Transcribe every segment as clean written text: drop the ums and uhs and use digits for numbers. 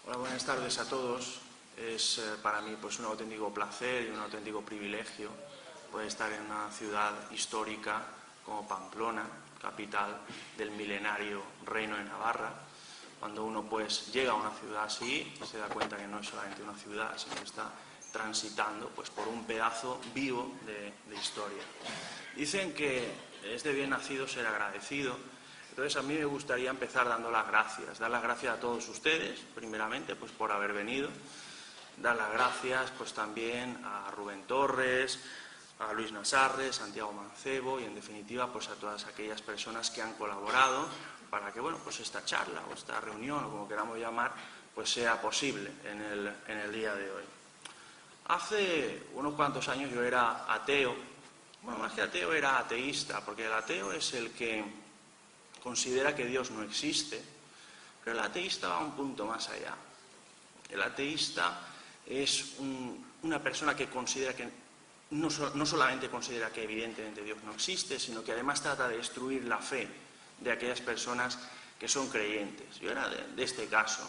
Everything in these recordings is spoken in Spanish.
Hola, buenas tardes a todos. Es para mí pues un auténtico placer y un auténtico privilegio poder estar en una ciudad histórica como Pamplona, capital del milenario Reino de Navarra. Cuando uno pues llega a una ciudad así, se da cuenta que no es solamente una ciudad, sino que está transitando pues por un pedazo vivo de historia. Dicen que es de bien nacido ser agradecido. Entonces a mí me gustaría empezar dando las gracias. Dar las gracias a todos ustedes, primeramente, pues por haber venido. Dar las gracias pues también a Rubén Torres, a Luis Nasarre, Santiago Mancebo y en definitiva pues a todas aquellas personas que han colaborado para que pues esta charla o esta reunión o como queramos llamar pues sea posible en el día de hoy. Hace unos cuantos años yo era ateo. Bueno, más que ateo era ateísta, porque el ateo es el que considera que Dios no existe, pero el ateísta va un punto más allá. El ateísta es una persona que considera que no solamente considera que evidentemente Dios no existe, sino que además trata de destruir la fe de aquellas personas que son creyentes. Yo era de este caso.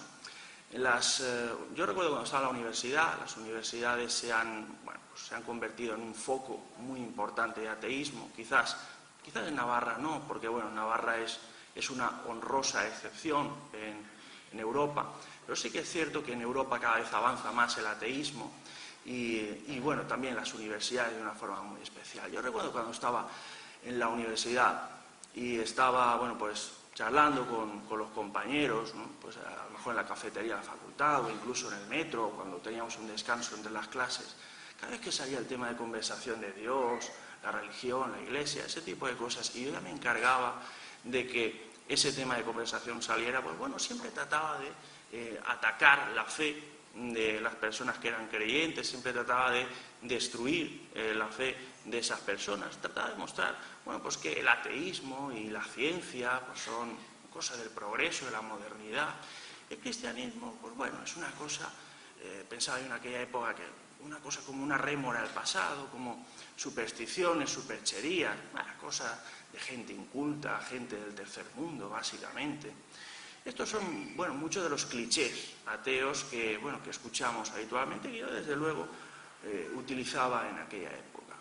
Yo recuerdo cuando estaba en la universidad, las universidades se han convertido en un foco muy importante de ateísmo. Quizás en Navarra no, porque Navarra es una honrosa excepción en Europa, pero sí que es cierto que en Europa cada vez avanza más el ateísmo y también las universidades de una forma muy especial. Yo recuerdo cuando estaba en la universidad y estaba, charlando con los compañeros, ¿no? Pues a lo mejor en la cafetería de la facultad o incluso en el metro, cuando teníamos un descanso entre las clases, cada vez que salía el tema de conversación de Dios, la religión, la iglesia, ese tipo de cosas, y yo ya me encargaba de que ese tema de conversación saliera, siempre trataba de atacar la fe de las personas que eran creyentes, siempre trataba de destruir la fe de esas personas, trataba de mostrar que el ateísmo y la ciencia son cosas del progreso, de la modernidad. El cristianismo, es una cosa, pensaba yo en aquella época que una cosa como una rémora al pasado, como supersticiones, supercherías, cosas de gente inculta, gente del tercer mundo, básicamente. Estos son, muchos de los clichés ateos que escuchamos habitualmente, que yo desde luego utilizaba en aquella época.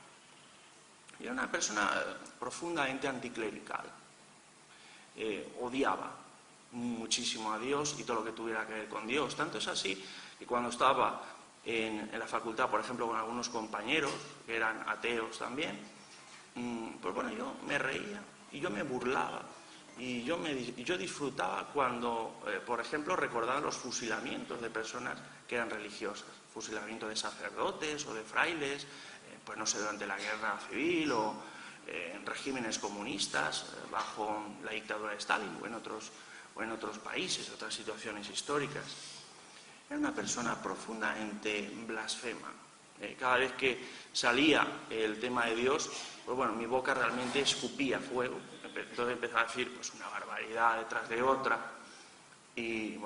Yo era una persona profundamente anticlerical. Odiaba muchísimo a Dios y todo lo que tuviera que ver con Dios. Tanto es así que cuando estaba en la facultad, por ejemplo, con algunos compañeros que eran ateos también, yo me reía y yo me burlaba. Y yo disfrutaba cuando, por ejemplo, recordaban los fusilamientos de personas que eran religiosas, fusilamientos de sacerdotes o de frailes, durante la guerra civil o en regímenes comunistas, bajo la dictadura de Stalin o en otros países, otras situaciones históricas. Era una persona profundamente blasfema. Cada vez que salía el tema de Dios, mi boca realmente escupía fuego. Entonces empezaba a decir una barbaridad detrás de otra y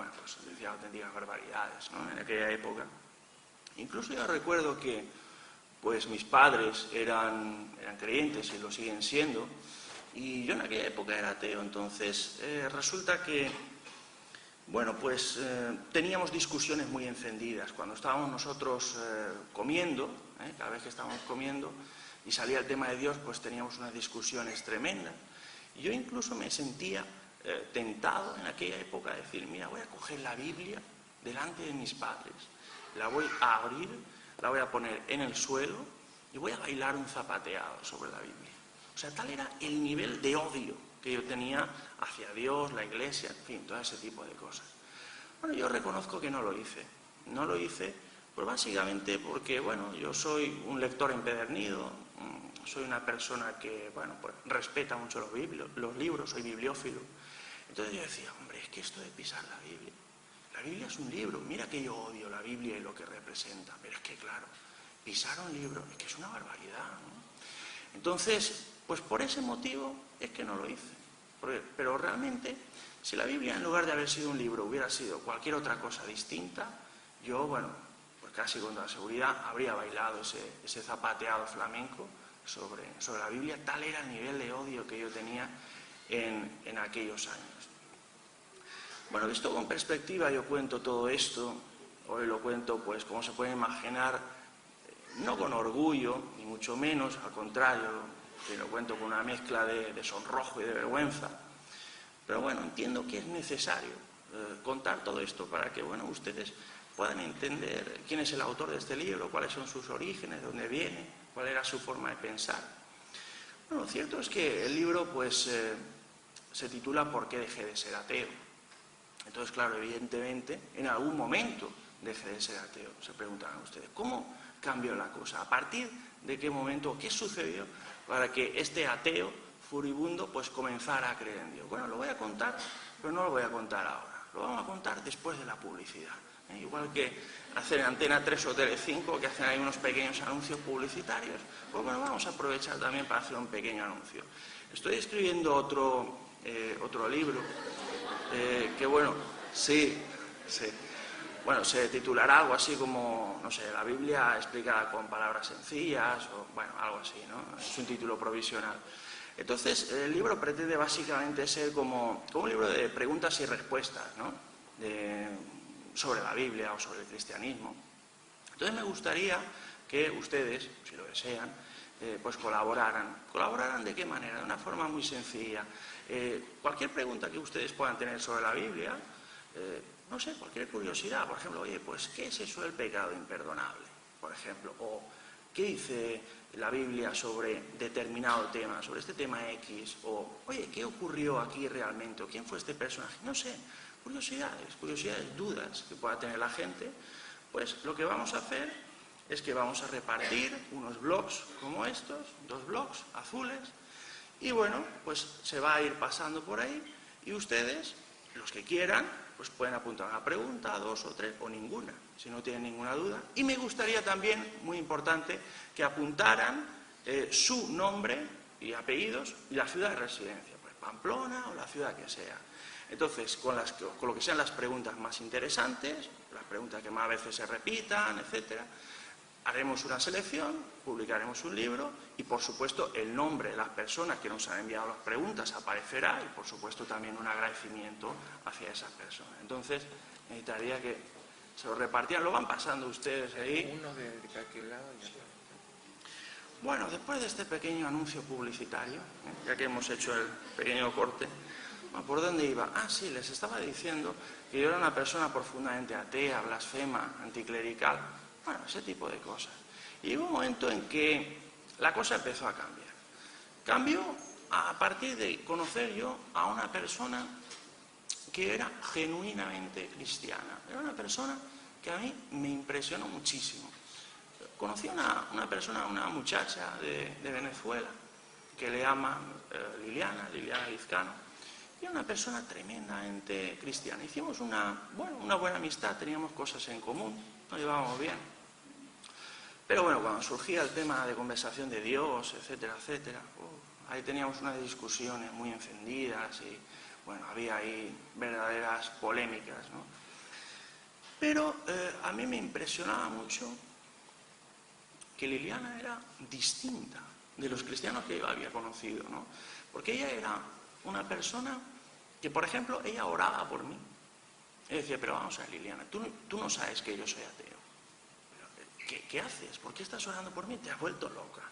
decía auténticas barbaridades, ¿no? En aquella época. Incluso yo recuerdo que mis padres eran creyentes y lo siguen siendo y yo en aquella época era ateo. Entonces resulta que teníamos discusiones muy encendidas cuando estábamos nosotros comiendo, cada vez que estábamos comiendo y salía el tema de Dios, teníamos unas discusiones tremendas. Y yo incluso me sentía tentado en aquella época de decir, mira, voy a coger la Biblia delante de mis padres, la voy a abrir, la voy a poner en el suelo y voy a bailar un zapateado sobre la Biblia. O sea, tal era el nivel de odio que yo tenía hacia Dios, la Iglesia, en fin, todo ese tipo de cosas. Yo reconozco que no lo hice. No lo hice, básicamente porque, yo soy un lector empedernido, soy una persona que, respeta mucho los libros, soy bibliófilo. Entonces yo decía, hombre, es que esto de pisar la Biblia es un libro, mira que yo odio la Biblia y lo que representa, pero es que, claro, pisar un libro es que es una barbaridad, ¿no? Entonces, por ese motivo es que no lo hice. Pero realmente, si la Biblia en lugar de haber sido un libro hubiera sido cualquier otra cosa distinta, yo, casi con toda seguridad habría bailado ese zapateado flamenco sobre la Biblia. Tal era el nivel de odio que yo tenía en aquellos años. Bueno, visto con perspectiva, yo cuento todo esto, hoy lo cuento, pues, como se puede imaginar, no con orgullo, ni mucho menos, al contrario, que lo cuento con una mezcla de sonrojo y de vergüenza. Pero bueno, entiendo que es necesario contar todo esto para que, bueno, ustedes puedan entender quién es el autor de este libro, cuáles son sus orígenes, de dónde viene, cuál era su forma de pensar. Bueno, lo cierto es que el libro, pues, se titula ¿Por qué dejé de ser ateo? Entonces, claro, evidentemente, en algún momento dejé de ser ateo. Se preguntarán ustedes, ¿cómo cambió la cosa? ¿A partir de qué momento, qué sucedió para que este ateo furibundo pues comenzara a creer en Dios? Bueno, lo voy a contar, pero no lo voy a contar ahora. Lo vamos a contar después de la publicidad. Igual que hacen Antena 3 o Tele5, que hacen ahí unos pequeños anuncios publicitarios, pues bueno, vamos a aprovechar también para hacer un pequeño anuncio. Estoy escribiendo otro libro, que bueno, bueno, se titulará algo así como, no sé, la Biblia explicada con palabras sencillas, o bueno, algo así, ¿no? Es un título provisional. Entonces, el libro pretende básicamente ser como un libro de preguntas y respuestas, ¿no? Sobre la Biblia o sobre el cristianismo. Entonces me gustaría que ustedes, si lo desean, pues colaboraran. ¿Colaboraran de qué manera? De una forma muy sencilla. Cualquier pregunta que ustedes puedan tener sobre la Biblia, no sé, cualquier curiosidad, por ejemplo, oye, pues, ¿qué es eso del pecado imperdonable? Por ejemplo, o ¿qué dice la Biblia sobre determinado tema, sobre este tema X? O, oye, ¿qué ocurrió aquí realmente? ¿O quién fue este personaje? No sé, curiosidades, dudas que pueda tener la gente. Pues lo que vamos a hacer es que vamos a repartir unos blocs como estos, 2 blocs azules, y bueno, pues se va a ir pasando por ahí y ustedes, los que quieran, pues pueden apuntar una pregunta, 2 o 3 o ninguna, si no tienen ninguna duda. Y me gustaría también, muy importante, que apuntaran su nombre y apellidos y la ciudad de residencia, pues Pamplona o la ciudad que sea. Entonces, con lo que sean las preguntas más interesantes, las preguntas que más veces se repitan, etcétera, haremos una selección, publicaremos un libro y, por supuesto, el nombre de las personas que nos han enviado las preguntas aparecerá y, por supuesto, también un agradecimiento hacia esas personas. Entonces, necesitaría que se lo repartieran. Lo van pasando ustedes ahí. Uno de aquel lado y otro. Bueno, después de este pequeño anuncio publicitario, ya que hemos hecho el pequeño corte, ¿por dónde iba? Ah, sí, les estaba diciendo que yo era una persona profundamente atea, blasfema, anticlerical, bueno, ese tipo de cosas. Y hubo un momento en que la cosa empezó a cambiar. Cambió a partir de conocer yo a una persona que era genuinamente cristiana. Era una persona que a mí me impresionó muchísimo. Conocí a una muchacha de Venezuela, que le llaman Liliana Lizcano, y era una persona tremendamente cristiana. Hicimos una buena amistad, teníamos cosas en común, nos llevábamos bien. Pero bueno, cuando surgía el tema de conversación de Dios, etcétera, etcétera, ahí teníamos unas discusiones muy encendidas y bueno, había ahí verdaderas polémicas, ¿no? Pero a mí me impresionaba mucho que Liliana era distinta de los cristianos que yo había conocido, ¿no? Porque ella era una persona que, por ejemplo, ella oraba por mí. Ella decía, pero vamos a ver, Liliana, tú no sabes que yo soy ateo. ¿Qué haces? ¿Por qué estás orando por mí? Te has vuelto loca.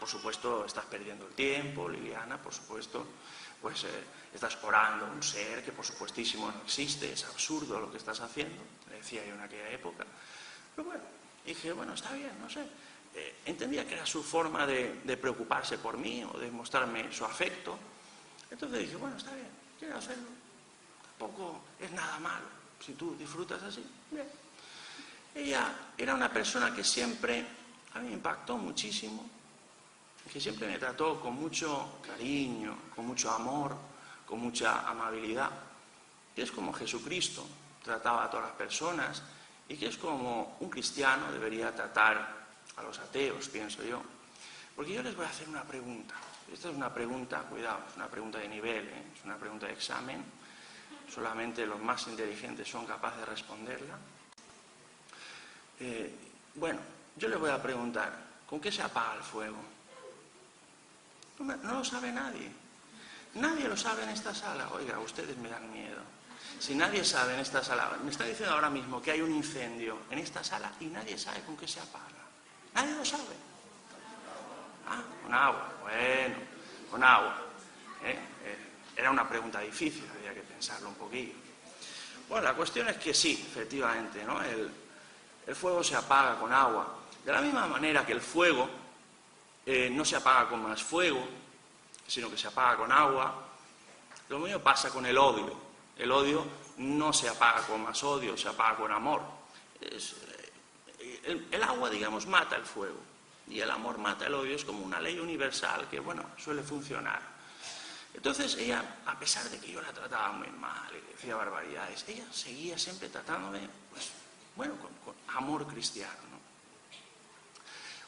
Por supuesto, estás perdiendo el tiempo, Liliana, por supuesto, pues estás orando a un ser que por supuestísimo no existe, es absurdo lo que estás haciendo, le decía yo en aquella época. Pero bueno, dije, bueno, está bien, no sé. Entendía que era su forma de preocuparse por mí o de mostrarme su afecto. Entonces dije, bueno, está bien, quiero hacerlo. Tampoco es nada malo. Si tú disfrutas así, bien. Ella era una persona que siempre a mí me impactó muchísimo, que siempre me trató con mucho cariño, con mucho amor, con mucha amabilidad, que es como Jesucristo trataba a todas las personas y que es como un cristiano debería tratar a los ateos, pienso yo. Porque yo les voy a hacer una pregunta. Esta es una pregunta, cuidado, es una pregunta de nivel, es una pregunta de examen. Solamente los más inteligentes son capaces de responderla. Bueno, yo les voy a preguntar, ¿con qué se apaga el fuego? No lo sabe nadie. nadie lo sabe en esta sala. Oiga, ustedes me dan miedo. Si nadie sabe en esta sala, me está diciendo ahora mismo que hay un incendio en esta sala y nadie sabe con qué se apaga. Nadie lo sabe. Ah, con agua. Bueno, con agua. Era una pregunta difícil, había que pensarlo un poquillo. Bueno, la cuestión es que sí, efectivamente, ¿no? El fuego se apaga con agua. De la misma manera que el fuego no se apaga con más fuego, sino que se apaga con agua, lo mismo pasa con el odio. El odio no se apaga con más odio, se apaga con amor. El agua, digamos, mata el fuego. Y el amor mata el odio, es como una ley universal que, bueno, suele funcionar. Entonces ella, a pesar de que yo la trataba muy mal y decía barbaridades, ella seguía siempre tratándome, pues, bueno, con amor cristiano, ¿no?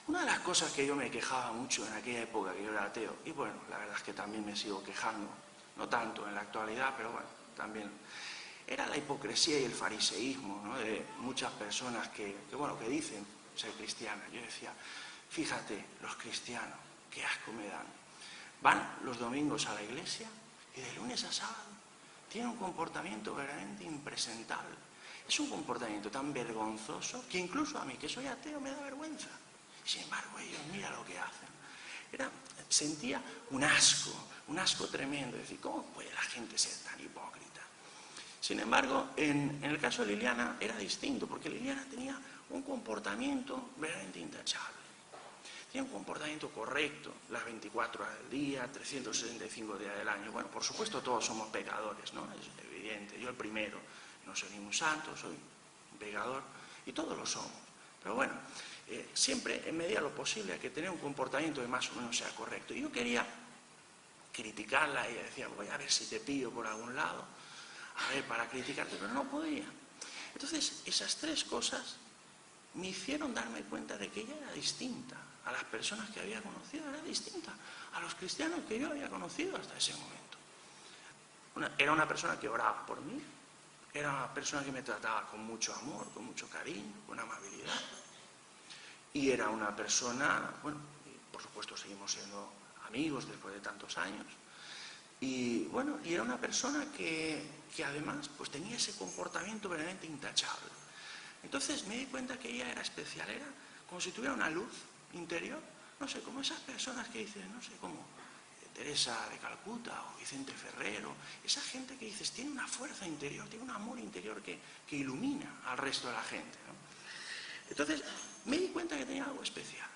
Una de las cosas que yo me quejaba mucho en aquella época que yo era ateo, y bueno, la verdad es que también me sigo quejando, no tanto en la actualidad, pero bueno, también, era la hipocresía y el fariseísmo, ¿no? De muchas personas que dicen ser cristianas. Yo decía, fíjate, los cristianos, qué asco me dan. Van los domingos a la iglesia y de lunes a sábado tienen un comportamiento verdaderamente impresentable. Es un comportamiento tan vergonzoso que incluso a mí, que soy ateo, me da vergüenza. Sin embargo, ellos, mira lo que hacen. Sentía un asco tremendo. Es decir, ¿cómo puede la gente ser tan hipócrita? Sin embargo, en el caso de Liliana era distinto, porque Liliana tenía un comportamiento verdaderamente intachable. Tiene un comportamiento correcto, las 24 horas del día, 365 días del año. Bueno, por supuesto todos somos pecadores, ¿no? Es evidente. Yo el primero, no soy ningún santo, soy un pecador, y todos lo somos. Pero bueno, siempre en medida de lo posible hay que tener un comportamiento que más o menos sea correcto. Y yo quería criticarla, ella decía, voy a ver si te pillo por algún lado, a ver, para criticarte, pero no podía. Entonces, esas tres cosas me hicieron darme cuenta de que ella era distinta a las personas que había conocido, era distinta a los cristianos que yo había conocido hasta ese momento. Era una persona que oraba por mí, era una persona que me trataba con mucho amor, con mucho cariño, con amabilidad. Y era una persona, bueno, por supuesto seguimos siendo amigos después de tantos años. Y bueno, y era una persona que además pues tenía ese comportamiento verdaderamente intachable. Entonces me di cuenta que ella era especial, era como si tuviera una luz interior, no sé, como esas personas que dicen, no sé, como Teresa de Calcuta o Vicente Ferrero, esa gente que dices, tiene una fuerza interior, tiene un amor interior que ilumina al resto de la gente, ¿no? Entonces me di cuenta que tenía algo especial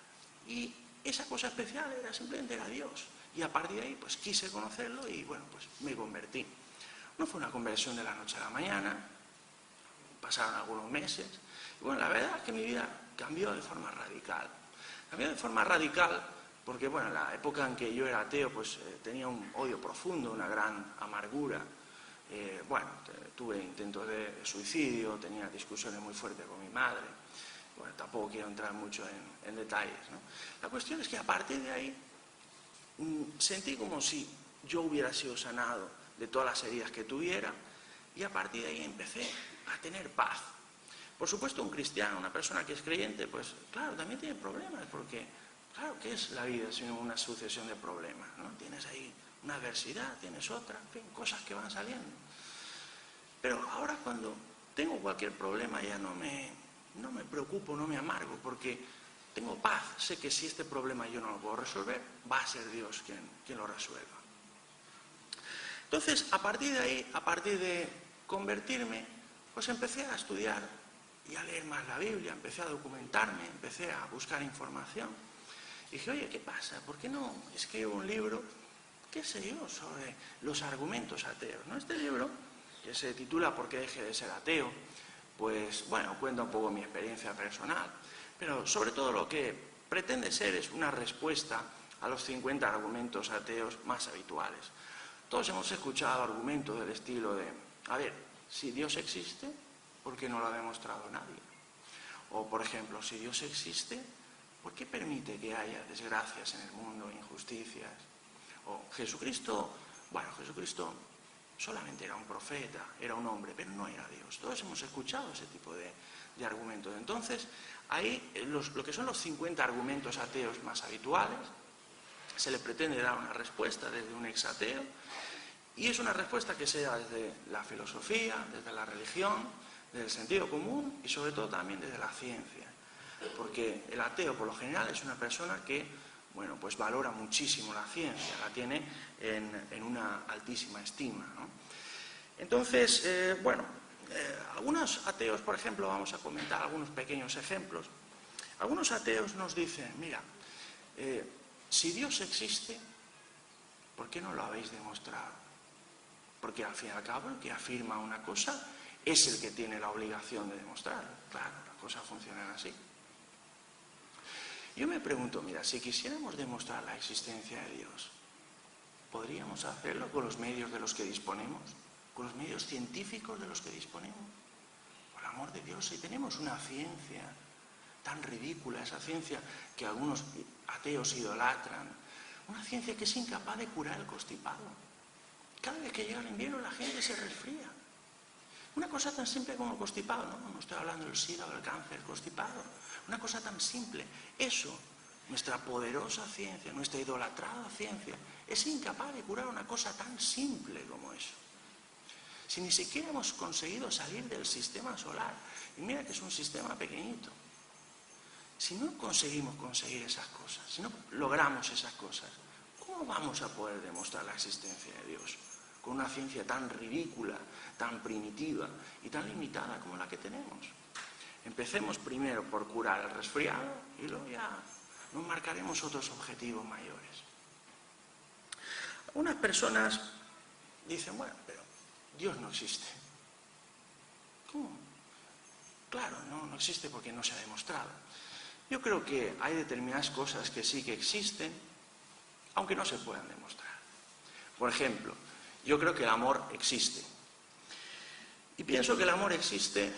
y esa cosa especial simplemente era Dios, y a partir de ahí pues quise conocerlo y bueno, pues me convertí. No fue una conversión de la noche a la mañana, pasaron algunos meses, y bueno, la verdad es que mi vida cambió de forma radical. Cambió de forma radical porque, bueno, en la época en que yo era ateo, pues tenía un odio profundo, una gran amargura. Bueno, tuve intentos de suicidio, tenía discusiones muy fuertes con mi madre. Bueno, tampoco quiero entrar mucho en detalles, ¿no? La cuestión es que a partir de ahí sentí como si yo hubiera sido sanado de todas las heridas que tuviera, y a partir de ahí empecé a tener paz. Por supuesto, un cristiano, una persona que es creyente, pues claro, también tiene problemas, porque claro, ¿qué es la vida sino una sucesión de problemas, ¿no? Tienes ahí una adversidad, tienes otra, en fin, cosas que van saliendo. Pero ahora cuando tengo cualquier problema ya no me preocupo, no me amargo, porque tengo paz. Sé que si este problema yo no lo puedo resolver, va a ser Dios quien lo resuelva. Entonces, a partir de ahí, a partir de convertirme, pues empecé a estudiar y a leer más la Biblia, empecé a documentarme, empecé a buscar información. Y dije, oye, ¿qué pasa? ¿Por qué no escribo un libro, qué sé yo, sobre los argumentos ateos, ¿no? Este libro, que se titula ¿Por qué dejé de ser ateo?, pues bueno, cuenta un poco mi experiencia personal, pero sobre todo lo que pretende ser es una respuesta a los 50 argumentos ateos más habituales. Todos hemos escuchado argumentos del estilo de, a ver, si Dios existe, ¿por qué no lo ha demostrado nadie? O, por ejemplo, si Dios existe, ¿por qué permite que haya desgracias en el mundo, injusticias? O Jesucristo, bueno, Jesucristo solamente era un profeta, era un hombre, pero no era Dios. Todos hemos escuchado ese tipo de argumentos. Entonces, ahí lo que son los 50 argumentos ateos más habituales, se le pretende dar una respuesta desde un exateo, y es una respuesta que sea desde la filosofía, desde la religión, desde el sentido común y sobre todo también desde la ciencia. Porque el ateo por lo general es una persona que, bueno, pues valora muchísimo la ciencia, la tiene en una altísima estima, ¿no? Entonces, algunos ateos, por ejemplo, vamos a comentar algunos pequeños ejemplos. Algunos ateos nos dicen, mira, si Dios existe, ¿por qué no lo habéis demostrado? Porque al fin y al cabo el que afirma una cosa es el que tiene la obligación de demostrarlo. Claro, las cosas funcionan así. Yo me pregunto, mira, si quisiéramos demostrar la existencia de Dios, ¿podríamos hacerlo con los medios de los que disponemos? ¿Con los medios científicos de los que disponemos? Por el amor de Dios, si tenemos una ciencia tan ridícula, esa ciencia que algunos ateos idolatran, una ciencia que es incapaz de curar el constipado. Cada vez que llega el invierno la gente se resfría. Una cosa tan simple como el constipado, no estoy hablando del SIDA o del cáncer, el constipado. Una cosa tan simple. Eso, nuestra poderosa ciencia, nuestra idolatrada ciencia, es incapaz de curar una cosa tan simple como eso. Si ni siquiera hemos conseguido salir del sistema solar, y mira que es un sistema pequeñito, si no conseguimos conseguir esas cosas, si no logramos esas cosas, ¿cómo vamos a poder demostrar la existencia de Dios? Con una ciencia tan ridícula, tan primitiva y tan limitada como la que tenemos. Empecemos primero por curar el resfriado y luego ya nos marcaremos otros objetivos mayores. Algunas personas dicen, bueno, pero Dios no existe. ¿Cómo? Claro, no existe porque no se ha demostrado. Yo creo que hay determinadas cosas que sí que existen, aunque no se puedan demostrar. Por ejemplo, yo creo que el amor existe. Y pienso que el amor existe,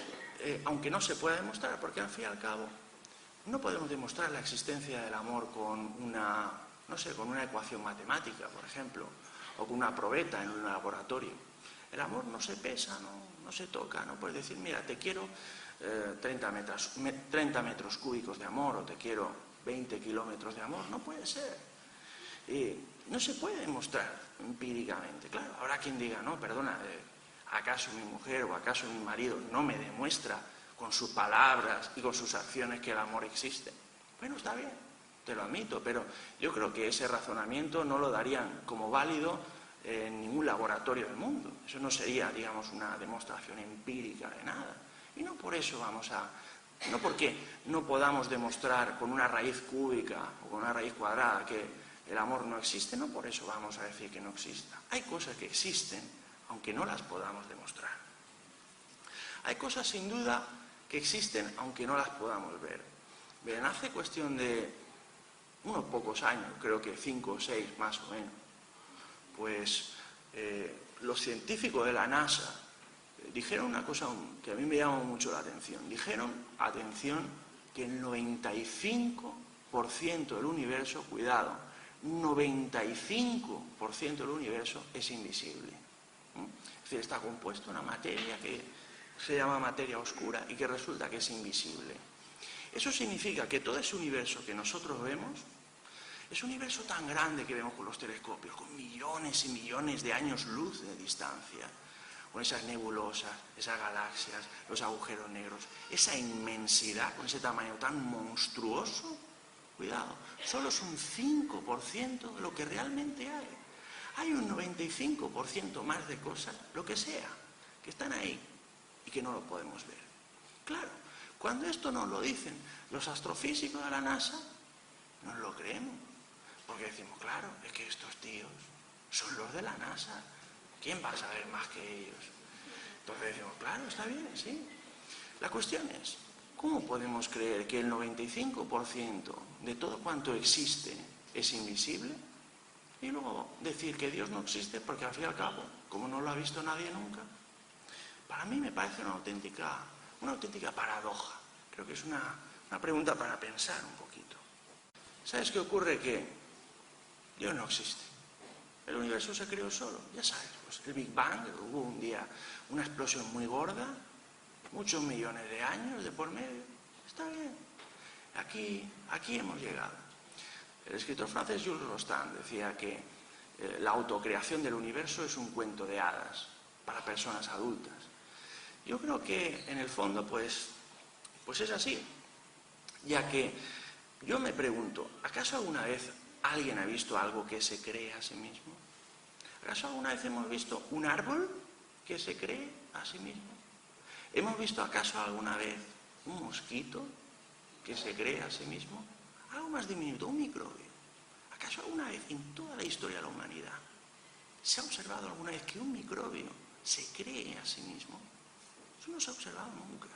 aunque no se pueda demostrar, porque al fin y al cabo no podemos demostrar la existencia del amor con una, con una ecuación matemática, por ejemplo, o con una probeta en un laboratorio. El amor no se pesa, no se toca, no puedes decir, mira, te quiero 30 metros cúbicos de amor o te quiero 20 kilómetros de amor, no puede ser. No se puede demostrar empíricamente. Claro, habrá quien diga, no, perdona, ¿acaso mi mujer o acaso mi marido no me demuestra con sus palabras y con sus acciones que el amor existe? Bueno, está bien, te lo admito, pero yo creo que ese razonamiento no lo darían como válido en ningún laboratorio del mundo. Eso no sería, digamos, una demostración empírica de nada. Y no por eso no porque no podamos demostrar con una raíz cúbica o con una raíz cuadrada que el amor no existe, no por eso vamos a decir que no exista. Hay cosas que existen, aunque no las podamos demostrar. Hay cosas sin duda que existen, aunque no las podamos ver. Bien, hace cuestión de unos pocos años, creo que 5 o 6 más o menos, pues los científicos de la NASA dijeron una cosa que a mí me llamó mucho la atención. Dijeron, atención, que el 95% del universo, cuidado, 95% del universo es invisible. Es decir, está compuesto de una materia que se llama materia oscura y que resulta que es invisible. Eso significa que todo ese universo que nosotros vemos es un universo tan grande que vemos con los telescopios, con millones y millones de años luz de distancia, con esas nebulosas, esas galaxias, los agujeros negros, esa inmensidad, con ese tamaño tan monstruoso. Cuidado, solo es un 5% de lo que realmente hay. Hay un 95% más de cosas, lo que sea, que están ahí y que no lo podemos ver. Claro, cuando esto nos lo dicen los astrofísicos de la NASA, nos lo creemos. Porque decimos, claro, es que estos tíos son los de la NASA. ¿Quién va a saber más que ellos? Entonces decimos, claro, está bien, sí. La cuestión es, ¿cómo podemos creer que el 95% de todo cuanto existe es invisible? Y luego decir que Dios no existe porque al fin y al cabo, como no lo ha visto nadie nunca, para mí me parece una auténtica paradoja. Creo que es una pregunta para pensar un poquito. ¿Sabes qué ocurre? Que Dios no existe. El universo se creó solo, ya sabes, pues el Big Bang, hubo un día una explosión muy gorda, muchos millones de años de por medio. Está bien, aquí hemos llegado. El escritor francés Jules Rostand decía que la autocreación del universo es un cuento de hadas para personas adultas. Yo creo que en el fondo pues es así, ya que yo me pregunto, ¿acaso alguna vez alguien ha visto algo que se cree a sí mismo? ¿Acaso alguna vez hemos visto un árbol que se cree a sí mismo? ¿Hemos visto acaso alguna vez un mosquito que se cree a sí mismo? Algo más diminuto, un microbio. ¿Acaso alguna vez en toda la historia de la humanidad se ha observado alguna vez que un microbio se cree a sí mismo? Eso no se ha observado nunca.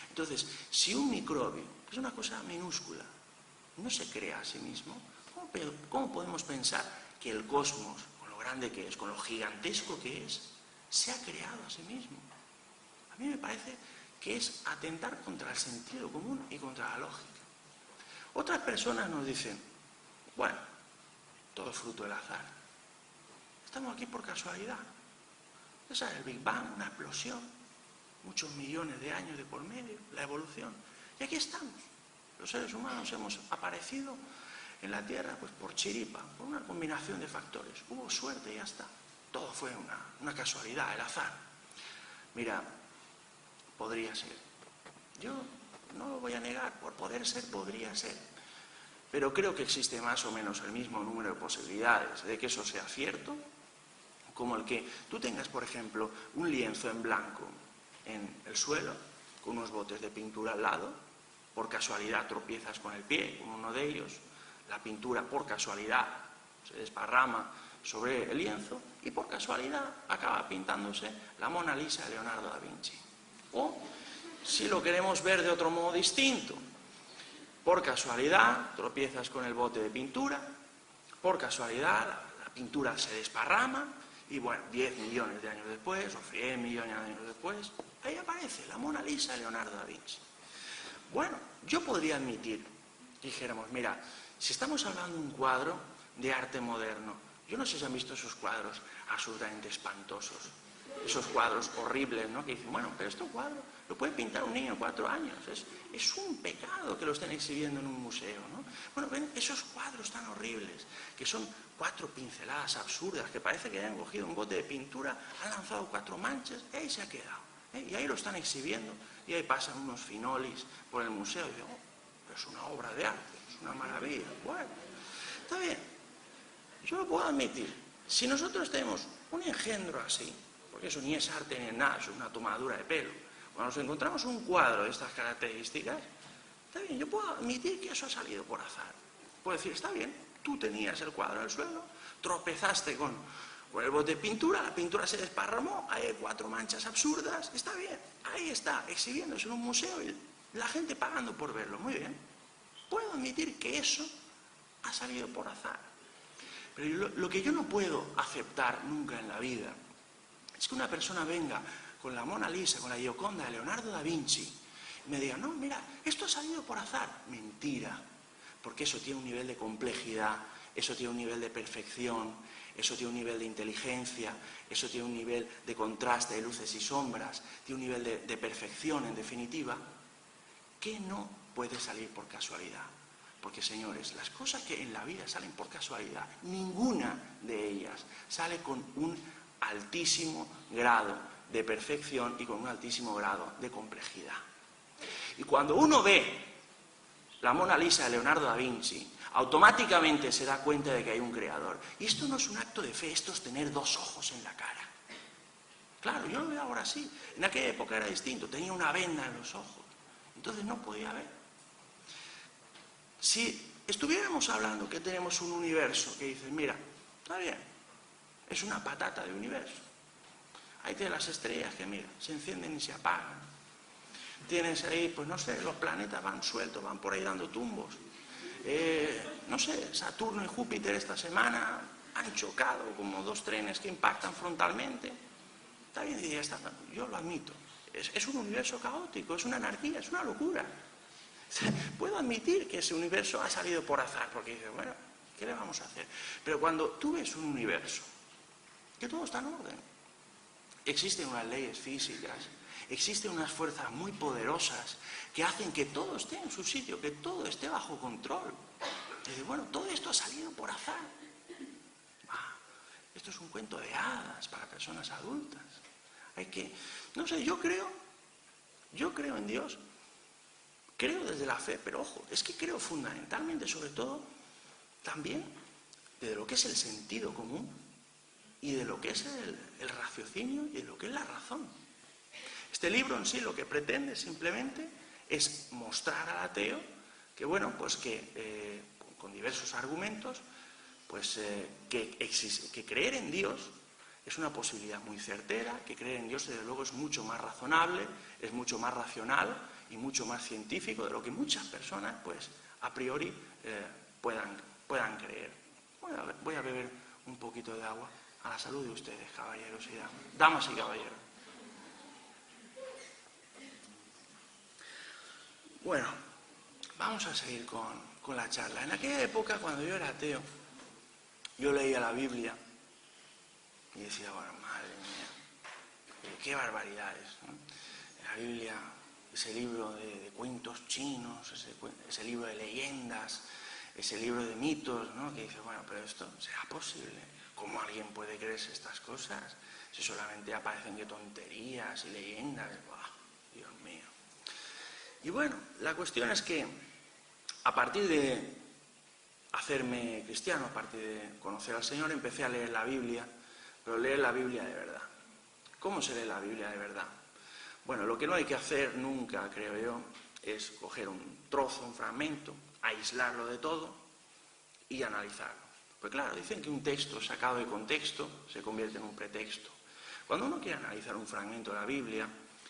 Entonces, si un microbio, que es una cosa minúscula, no se crea a sí mismo, ¿cómo podemos pensar que el cosmos, con lo grande que es, con lo gigantesco que es, se ha creado a sí mismo? A mí me parece que es atentar contra el sentido común y contra la lógica. Otras personas nos dicen, bueno, todo es fruto del azar. Estamos aquí por casualidad. Esa es el Big Bang, una explosión, muchos millones de años de por medio, la evolución. Y aquí estamos. Los seres humanos hemos aparecido en la Tierra pues por chiripa, por una combinación de factores. Hubo suerte y ya está. Todo fue una casualidad, el azar. Mira, podría ser. Yo no lo voy a negar, por poder ser, podría ser. Pero creo que existe más o menos el mismo número de posibilidades de que eso sea cierto, como el que tú tengas, por ejemplo, un lienzo en blanco en el suelo, con unos botes de pintura al lado, por casualidad tropiezas con el pie, con uno de ellos, la pintura por casualidad se desparrama sobre el lienzo y por casualidad acaba pintándose la Mona Lisa de Leonardo da Vinci. O, si lo queremos ver de otro modo distinto, por casualidad tropiezas con el bote de pintura, por casualidad la pintura se desparrama y bueno, 10 millones de años después o 100 millones de años después, ahí aparece la Mona Lisa de Leonardo da Vinci. Bueno, yo podría admitir, dijéramos, mira, si estamos hablando de un cuadro de arte moderno, yo no sé si han visto esos cuadros absolutamente espantosos, esos cuadros horribles, ¿no? Que dicen, bueno, pero este cuadro lo puede pintar un niño de 4 años, es un pecado que lo estén exhibiendo en un museo, ¿no? Bueno, ven esos cuadros tan horribles, que son 4 pinceladas absurdas, que parece que hayan cogido un bote de pintura, han lanzado 4 manchas, y ahí se ha quedado, y ahí lo están exhibiendo, y ahí pasan unos finolis por el museo, y digo, oh, pero es una obra de arte, es una maravilla, bueno, está bien, yo lo puedo admitir, si nosotros tenemos un engendro así, porque eso ni es arte ni es nada, eso es una tomadura de pelo. Cuando nos encontramos un cuadro de estas características, está bien, yo puedo admitir que eso ha salido por azar. Puedo decir, está bien, tú tenías el cuadro en el suelo, tropezaste con el bote de pintura, la pintura se desparramó, hay 4 manchas absurdas, está bien, ahí está, exhibiéndose en un museo y la gente pagando por verlo, muy bien. Puedo admitir que eso ha salido por azar. Pero lo que yo no puedo aceptar nunca en la vida es que una persona venga con la Mona Lisa, con la Gioconda de Leonardo da Vinci y me diga, no, mira, esto ha salido por azar. Mentira, porque eso tiene un nivel de complejidad, eso tiene un nivel de perfección, eso tiene un nivel de inteligencia, eso tiene un nivel de contraste de luces y sombras, tiene un nivel de perfección, en definitiva, que no puede salir por casualidad. Porque, señores, las cosas que en la vida salen por casualidad, ninguna de ellas sale con un altísimo grado de perfección y con un altísimo grado de complejidad. Y cuando uno ve la Mona Lisa de Leonardo da Vinci, automáticamente se da cuenta de que hay un creador. Y esto no es un acto de fe, esto es tener 2 ojos en la cara. Claro, yo lo veo ahora sí. En aquella época era distinto, tenía una venda en los ojos. Entonces no podía ver. Si estuviéramos hablando que tenemos un universo que dices, mira, está bien, es una patata de universo. Ahí tienes las estrellas que, mira, se encienden y se apagan. Tienes ahí, pues no sé, los planetas van sueltos, van por ahí dando tumbos. No sé, Saturno y Júpiter esta semana han chocado como 2 trenes que impactan frontalmente. Está bien, y ya está, yo lo admito. Es un universo caótico, es una anarquía, es una locura. Puedo admitir que ese universo ha salido por azar, porque dices, bueno, ¿qué le vamos a hacer? Pero cuando tú ves un universo, que todo está en orden, existen unas leyes físicas, existen unas fuerzas muy poderosas que hacen que todo esté en su sitio, que todo esté bajo control. Y dice, bueno, todo esto ha salido por azar. Esto es un cuento de hadas para personas adultas. No sé, yo creo en Dios, creo desde la fe, pero ojo, es que creo fundamentalmente, sobre todo, también de lo que es el sentido común y de lo que es el raciocinio y de lo que es la razón. Este libro en sí lo que pretende simplemente es mostrar al ateo que, bueno, pues que con diversos argumentos, pues que creer en Dios es una posibilidad muy certera, que creer en Dios desde luego es mucho más razonable, es mucho más racional y mucho más científico de lo que muchas personas, pues, a priori puedan creer. Voy a beber un poquito de agua a la salud de ustedes, caballeros y damas y caballeros. Bueno, vamos a seguir con la charla. En aquella época, cuando yo era ateo, yo leía la Biblia y decía, bueno, madre mía, qué barbaridades, ¿no? La Biblia, ese libro de cuentos chinos, ese libro de leyendas, ese libro de mitos, ¿no? Que dice, bueno, pero esto será posible. ¿Cómo alguien puede creerse estas cosas? Si solamente aparecen de tonterías y leyendas. ¡Buah! Dios mío. Y bueno, la cuestión es que a partir de hacerme cristiano, a partir de conocer al Señor, empecé a leer la Biblia, pero leer la Biblia de verdad. ¿Cómo se lee la Biblia de verdad? Bueno, lo que no hay que hacer nunca, creo yo, es coger un trozo, un fragmento, aislarlo de todo y analizarlo. Pues claro, dicen que un texto sacado de contexto se convierte en un pretexto. Cuando uno quiere analizar un fragmento de la Biblia,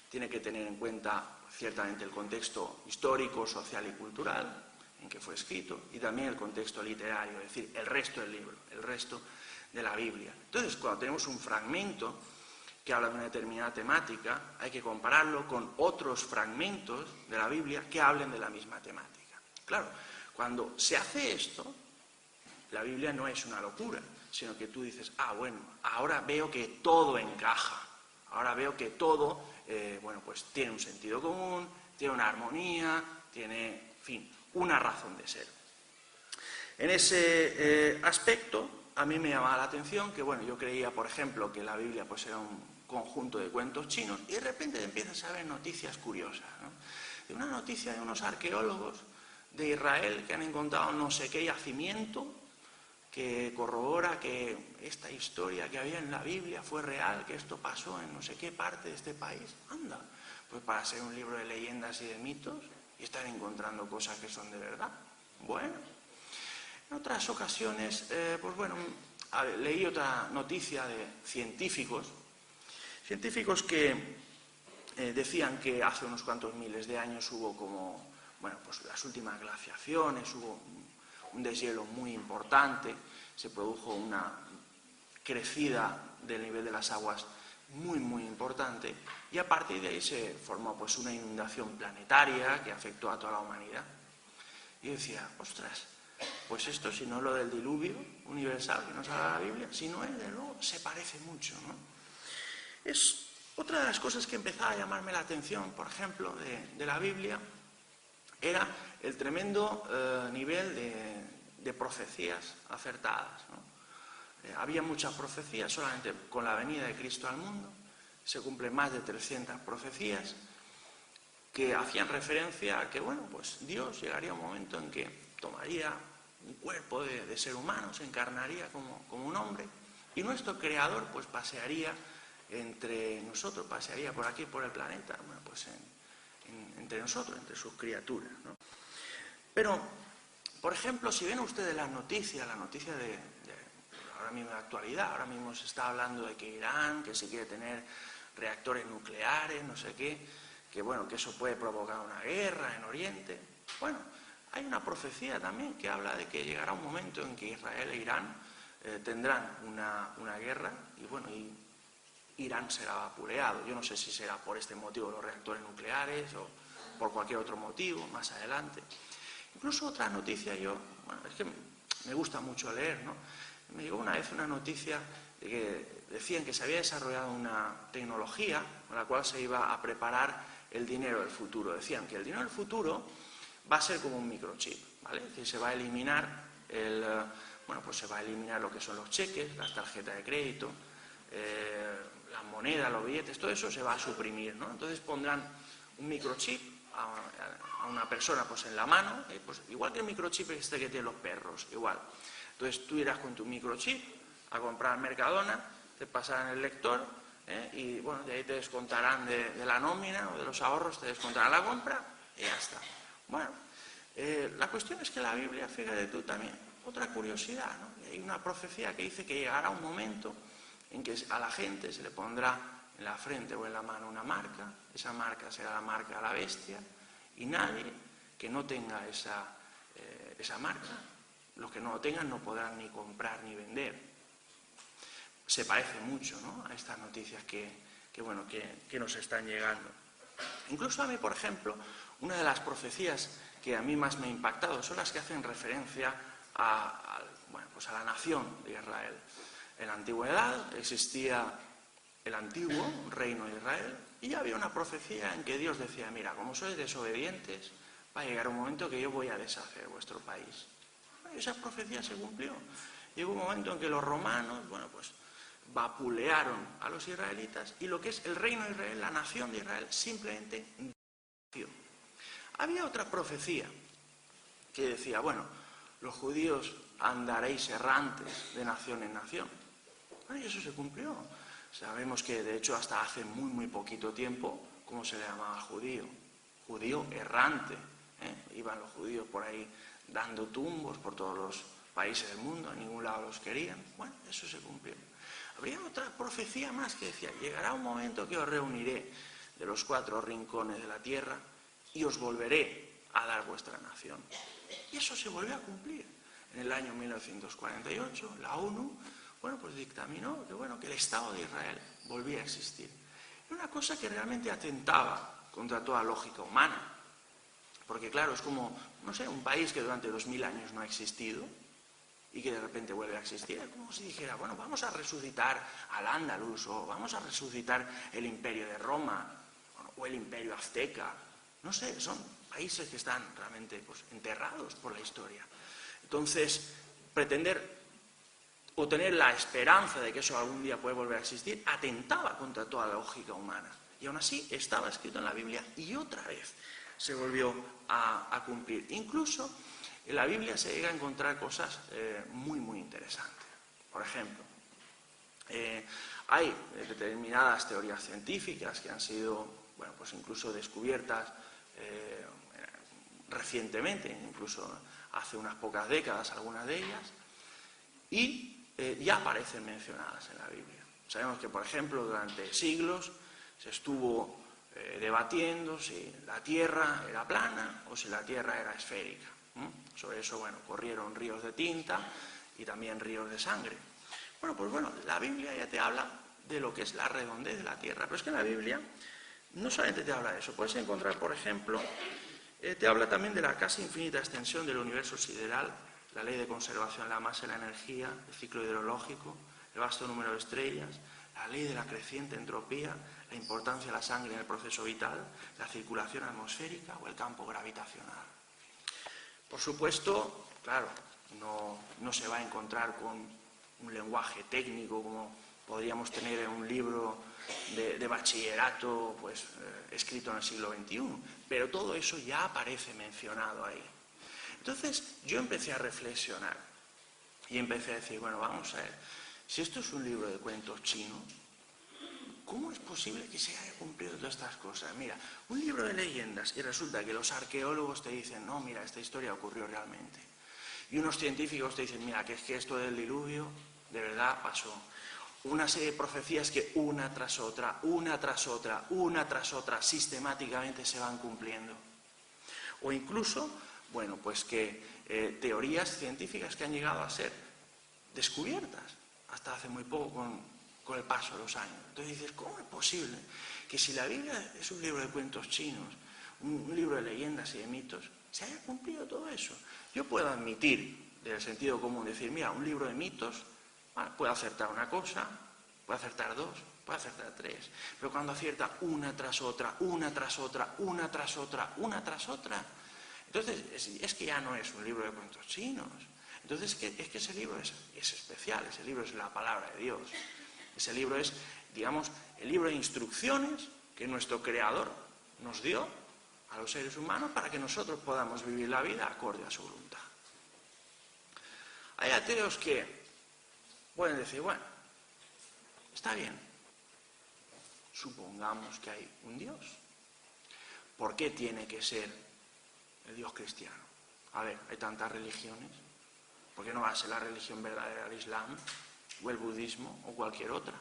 tiene que tener en cuenta ciertamente el contexto histórico, social y cultural en que fue escrito, y también el contexto literario, es decir, el resto del libro, el resto de la Biblia. Entonces, cuando tenemos un fragmento que habla de una determinada temática, hay que compararlo con otros fragmentos de la Biblia que hablen de la misma temática. Claro, cuando se hace esto, la Biblia no es una locura, sino que tú dices, bueno, ahora veo que todo encaja, ahora veo que todo, bueno, pues tiene un sentido común, tiene una armonía, tiene, en fin, una razón de ser. En ese aspecto, a mí me llamaba la atención que, bueno, yo creía, por ejemplo, que la Biblia pues era un conjunto de cuentos chinos y de repente empiezas a ver noticias curiosas, ¿no? De una noticia de unos arqueólogos de Israel que han encontrado no sé qué yacimiento que corrobora que esta historia que había en la Biblia fue real, que esto pasó en no sé qué parte de este país. Anda, pues para ser un libro de leyendas y de mitos y estar encontrando cosas que son de verdad. Bueno, en otras ocasiones, pues bueno, leí otra noticia de científicos que decían que hace unos cuantos miles de años hubo como, bueno, pues las últimas glaciaciones, hubo un deshielo muy importante, se produjo una crecida del nivel de las aguas muy, muy importante, y a partir de ahí se formó pues una inundación planetaria que afectó a toda la humanidad. Y yo decía, ostras, pues esto, si no es lo del diluvio universal que nos habla la Biblia, si no es, de luego, se parece mucho, ¿no? Es otra de las cosas que empezaba a llamarme la atención, por ejemplo, de la Biblia, era el tremendo nivel de profecías acertadas, ¿no? Había muchas profecías, solamente con la venida de Cristo al mundo se cumplen más de 300 profecías que hacían referencia a que, bueno, pues Dios llegaría un momento en que tomaría un cuerpo de ser humano, se encarnaría como un hombre, y nuestro Creador pues pasearía entre nosotros, pasearía por aquí, por el planeta, bueno, pues entre nosotros, entre sus criaturas, ¿no? Pero, por ejemplo, si ven ustedes la noticia de ahora mismo de actualidad, ahora mismo se está hablando de que Irán, que se quiere tener reactores nucleares, no sé qué, que bueno, que eso puede provocar una guerra en Oriente. Bueno, hay una profecía también que habla de que llegará un momento en que Israel e Irán tendrán una guerra y bueno, y Irán será vapuleado. Yo no sé si será por este motivo los reactores nucleares o por cualquier otro motivo más adelante. Incluso otra noticia, bueno, es que me gusta mucho leer, ¿no? Me llegó una vez una noticia de que decían que se había desarrollado una tecnología con la cual se iba a preparar el dinero del futuro. Decían que el dinero del futuro va a ser como un microchip, ¿vale? Que se va a eliminar Bueno, pues se va a eliminar lo que son los cheques, las tarjetas de crédito, las monedas, los billetes, todo eso se va a suprimir, ¿no? Entonces pondrán un microchip a una persona pues en la mano, pues igual que el microchip este que tienen los perros, igual. Entonces tú irás con tu microchip a comprar Mercadona, te pasarán el lector y bueno, de ahí te descontarán de la nómina o de los ahorros, te descontarán la compra y ya está. Bueno, la cuestión es que la Biblia, fíjate tú también, otra curiosidad, ¿no? Hay una profecía que dice que llegará un momento en que a la gente se le pondrá en la frente o en la mano una marca, esa marca será la marca de la bestia, y nadie que no tenga esa marca, los que no lo tengan no podrán ni comprar ni vender. Se parece mucho, ¿no?, a estas noticias que nos están llegando. Incluso a mí, por ejemplo, una de las profecías que a mí más me ha impactado son las que hacen referencia a la nación de Israel. En la antigüedad existía el antiguo reino de Israel y había una profecía en que Dios decía: mira, como sois desobedientes, va a llegar un momento que yo voy a deshacer vuestro país. Y esa profecía se cumplió. Llegó un momento en que los romanos, vapulearon a los israelitas y lo que es el reino de Israel, la nación de Israel, simplemente desapareció. Había otra profecía que decía: bueno, los judíos andaréis errantes de nación en nación. Bueno, y eso se cumplió. Sabemos que, de hecho, hasta hace muy, muy poquito tiempo, ¿cómo se le llamaba judío? Judío errante. Iban los judíos por ahí dando tumbos por todos los países del mundo, en ningún lado los querían. Bueno, eso se cumplió. Habría otra profecía más que decía: llegará un momento que os reuniré de los 4 rincones de la tierra y os volveré a dar vuestra nación. Y eso se volvió a cumplir. En el año 1948, la ONU dictaminó que el Estado de Israel volvía a existir. Era una cosa que realmente atentaba contra toda lógica humana. Porque claro, es como, un país que durante 2000 años no ha existido y que de repente vuelve a existir. Es como si dijera: bueno, vamos a resucitar al Andalus, o vamos a resucitar el Imperio de Roma, o el Imperio Azteca. Son países que están realmente enterrados por la historia. Entonces, pretender o tener la esperanza de que eso algún día puede volver a existir atentaba contra toda la lógica humana. Y aún así estaba escrito en la Biblia y otra vez se volvió a cumplir. Incluso en la Biblia se llega a encontrar cosas muy, muy interesantes. Por ejemplo, hay determinadas teorías científicas que han sido, incluso descubiertas recientemente, incluso hace unas pocas décadas, algunas de ellas, y ya aparecen mencionadas en la Biblia. Sabemos que, por ejemplo, durante siglos se estuvo debatiendo si la Tierra era plana o si la Tierra era esférica. Sobre eso, corrieron ríos de tinta y también ríos de sangre. La Biblia ya te habla de lo que es la redondez de la Tierra, pero es que en la Biblia no solamente te habla de eso. Puedes encontrar, por ejemplo, te habla también de la casi infinita extensión del universo sideral, la ley de conservación de la masa y la energía, el ciclo hidrológico, el vasto número de estrellas, la ley de la creciente entropía, la importancia de la sangre en el proceso vital, la circulación atmosférica o el campo gravitacional. Por supuesto, claro, no se va a encontrar con un lenguaje técnico como podríamos tener en un libro de bachillerato escrito en el siglo XXI, pero todo eso ya aparece mencionado ahí. Entonces yo empecé a reflexionar y empecé a decir: vamos a ver, si esto es un libro de cuentos chinos, ¿cómo es posible que se haya cumplido todas estas cosas? Mira, un libro de leyendas y resulta que los arqueólogos te dicen: no, mira, esta historia ocurrió realmente. Y unos científicos te dicen: mira, que es que esto del diluvio de verdad pasó. Una serie de profecías que una tras otra, sistemáticamente se van cumpliendo. O incluso, teorías científicas que han llegado a ser descubiertas hasta hace muy poco con el paso de los años. Entonces dices: ¿cómo es posible que si la Biblia es un libro de cuentos chinos, un libro de leyendas y de mitos, se haya cumplido todo eso? Yo puedo admitir, del sentido común, decir: mira, un libro de mitos puede acertar una cosa, puede acertar 2, puede acertar 3, pero cuando acierta una tras otra, entonces es que ya no es un libro de cuentos chinos. Entonces es que ese libro es especial, ese libro es la palabra de Dios. Ese libro es, digamos, el libro de instrucciones que nuestro Creador nos dio a los seres humanos para que nosotros podamos vivir la vida acorde a su voluntad. Hay ateos que pueden decir, bueno, está bien, supongamos que hay un Dios. ¿Por qué tiene que ser el Dios cristiano? A ver, hay tantas religiones. ¿Por qué no va a ser la religión verdadera el Islam, o el budismo, o cualquier otra?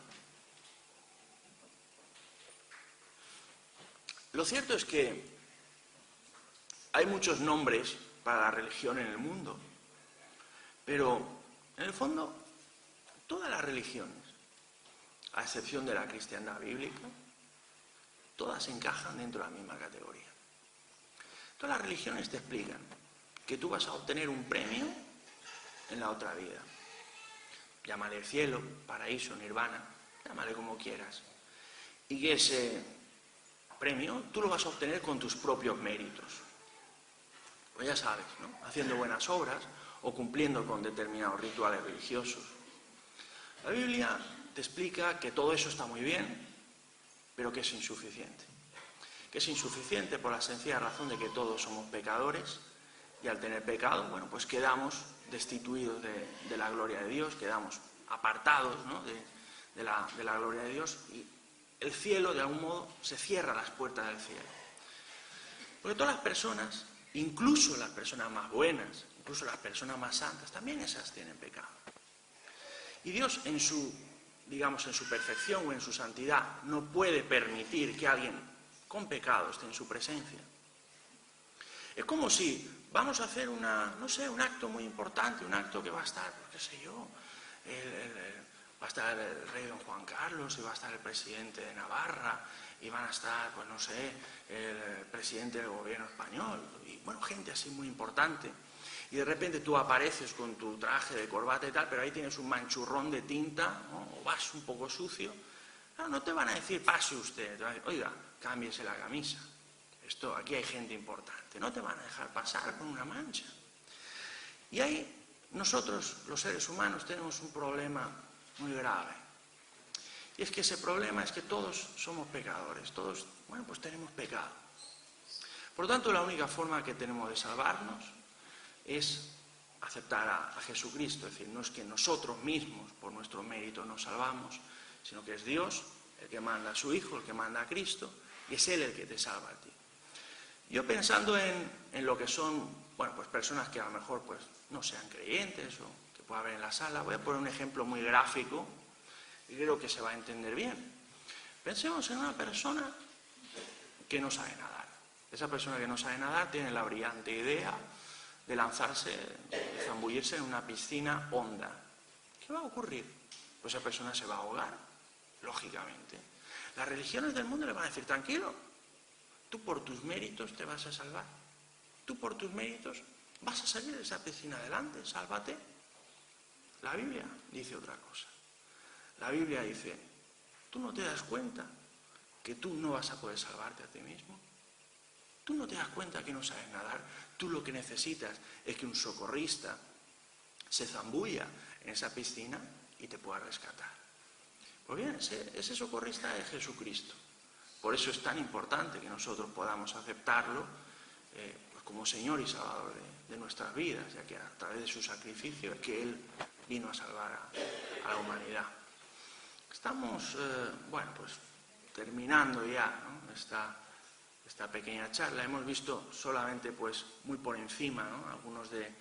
Lo cierto es que hay muchos nombres para la religión en el mundo, pero en el fondo todas las religiones, a excepción de la cristiandad bíblica, todas encajan dentro de la misma categoría. Todas las religiones te explican que tú vas a obtener un premio en la otra vida. Llámale cielo, paraíso, nirvana, llámale como quieras. Y que ese premio tú lo vas a obtener con tus propios méritos. Pues ya sabes, ¿no? Haciendo buenas obras o cumpliendo con determinados rituales religiosos. La Biblia te explica que todo eso está muy bien, pero que es insuficiente. Que es insuficiente por la sencilla razón de que todos somos pecadores y al tener pecado, bueno, pues quedamos destituidos de la gloria de Dios, quedamos apartados, ¿no?, de la gloria de Dios, y el cielo, de algún modo, se cierra las puertas del cielo. Porque todas las personas, incluso las personas más buenas, incluso las personas más santas, también esas tienen pecado. Y Dios, en su perfección o en su santidad, no puede permitir que alguien con pecado esté en su presencia. Es como si vamos a hacer un acto muy importante, un acto que va a estar, pues, qué sé yo, va a estar el rey don Juan Carlos, y va a estar el presidente de Navarra, y van a estar, pues no sé, el presidente del gobierno español, y bueno, gente así muy importante. Y de repente tú apareces con tu traje de corbata y tal, pero ahí tienes un manchurrón de tinta, ¿no?, o vas un poco sucio. Claro, no te van a decir, pase usted, te van a decir, oiga, cámbiese la camisa. Aquí hay gente importante, no te van a dejar pasar con una mancha. Y ahí nosotros, los seres humanos, tenemos un problema muy grave. Y es que ese problema es que todos somos pecadores, todos, bueno, pues tenemos pecado. Por lo tanto, la única forma que tenemos de salvarnos es aceptar a Jesucristo. Es decir, no es que nosotros mismos, por nuestro mérito, nos salvamos, sino que es Dios el que manda a su Hijo, el que manda a Cristo, y es Él el que te salva a ti. Yo pensando en lo que son, bueno, pues personas que a lo mejor pues no sean creyentes o que pueda haber en la sala, voy a poner un ejemplo muy gráfico y creo que se va a entender bien. Pensemos en una persona que no sabe nadar. Esa persona que no sabe nadar tiene la brillante idea de lanzarse, de zambullirse en una piscina honda. ¿Qué va a ocurrir? Pues esa persona se va a ahogar, lógicamente. Las religiones del mundo le van a decir, tranquilo, tú por tus méritos te vas a salvar. Tú por tus méritos vas a salir de esa piscina adelante, sálvate. La Biblia dice otra cosa. La Biblia dice, ¿tú no te das cuenta que tú no vas a poder salvarte a ti mismo? ¿Tú no te das cuenta que no sabes nadar? Tú lo que necesitas es que un socorrista se zambulla en esa piscina y te pueda rescatar. Pues bien, ese socorrista es Jesucristo. Por eso es tan importante que nosotros podamos aceptarlo pues como Señor y Salvador de nuestras vidas, ya que a través de su sacrificio es que Él vino a salvar a la humanidad. Estamos, bueno, pues terminando ya, ¿no?, esta pequeña charla. Hemos visto solamente pues muy por encima, ¿no?, algunos de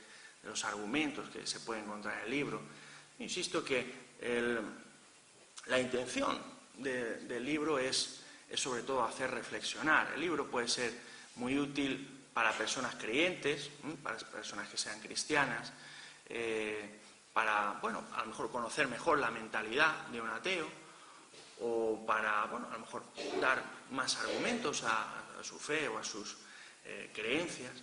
los argumentos que se pueden encontrar en el libro. Insisto que la intención del libro es sobre todo hacer reflexionar. El libro puede ser muy útil para personas creyentes, para personas que sean cristianas, para, bueno, a lo mejor conocer mejor la mentalidad de un ateo, o para, bueno, a lo mejor dar más argumentos a su fe o a sus creencias.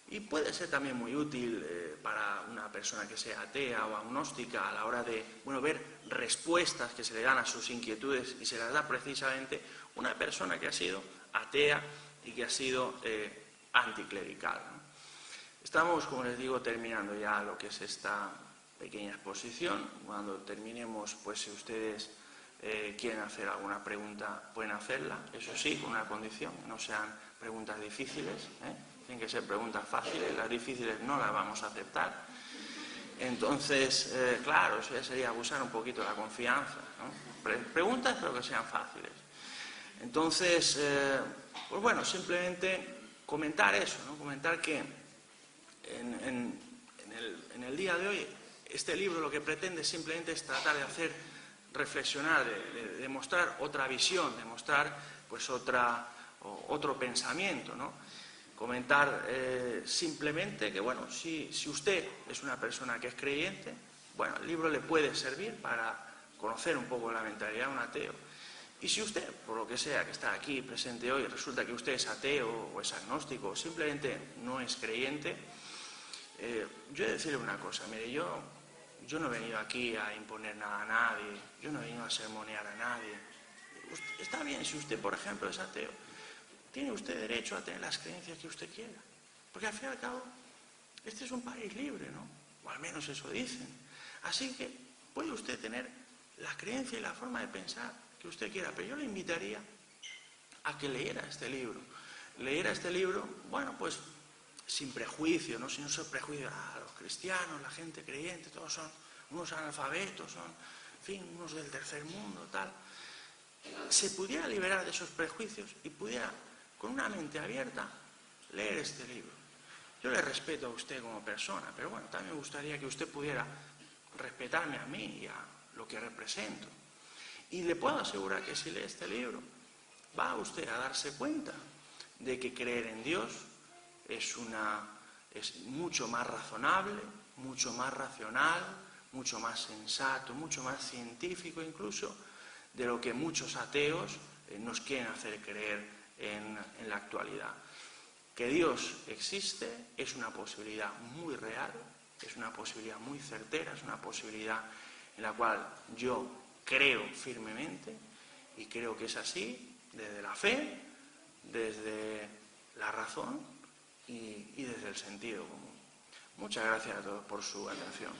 Y puede ser también muy útil para una persona que sea atea o agnóstica a la hora de, bueno, ver respuestas que se le dan a sus inquietudes, y se las da precisamente una persona que ha sido atea y que ha sido anticlerical, ¿no? Estamos, como les digo, terminando ya lo que es esta pequeña exposición. Cuando terminemos, pues si ustedes quieren hacer alguna pregunta, pueden hacerla, eso sí, con una condición, no sean preguntas difíciles, tienen que ser preguntas fáciles, las difíciles no las vamos a aceptar. Entonces, claro, eso ya sería abusar un poquito de la confianza, ¿no? Preguntas, pero que sean fáciles. Entonces, pues bueno, simplemente comentar eso, ¿no? Comentar que en el día de hoy este libro lo que pretende simplemente es tratar de hacer reflexionar, de mostrar otra visión, de mostrar pues otro pensamiento, ¿no? Comentar simplemente que, bueno, si usted es una persona que es creyente, bueno, el libro le puede servir para conocer un poco la mentalidad de un ateo. Y si usted, por lo que sea, que está aquí presente hoy, resulta que usted es ateo o es agnóstico o simplemente no es creyente, yo he de decirle una cosa, mire, yo no he venido aquí a imponer nada a nadie, yo no he venido a sermonear a nadie. Está bien si usted, por ejemplo, es ateo, tiene usted derecho a tener las creencias que usted quiera, porque al fin y al cabo, este es un país libre, ¿no? O al menos eso dicen. Así que puede usted tener la creencia y la forma de pensar que usted quiera, pero yo le invitaría a que leyera este libro. Leyera este libro, bueno, pues sin prejuicio, ¿no? Sin ese prejuicio, los cristianos, la gente creyente, todos son unos analfabetos, son, en fin, unos del tercer mundo, tal. Se pudiera liberar de esos prejuicios y pudiera, con una mente abierta, leer este libro. Yo le respeto a usted como persona, pero bueno, también me gustaría que usted pudiera respetarme a mí y a lo que represento. Y le puedo asegurar que si lee este libro, va usted a darse cuenta de que creer en Dios es mucho más razonable, mucho más racional, mucho más sensato, mucho más científico incluso, de lo que muchos ateos nos quieren hacer creer en la actualidad. Que Dios existe es una posibilidad muy real, es una posibilidad muy certera, es una posibilidad en la cual yo creo firmemente y creo que es así desde la fe, desde la razón y desde el sentido común. Muchas gracias a todos por su atención.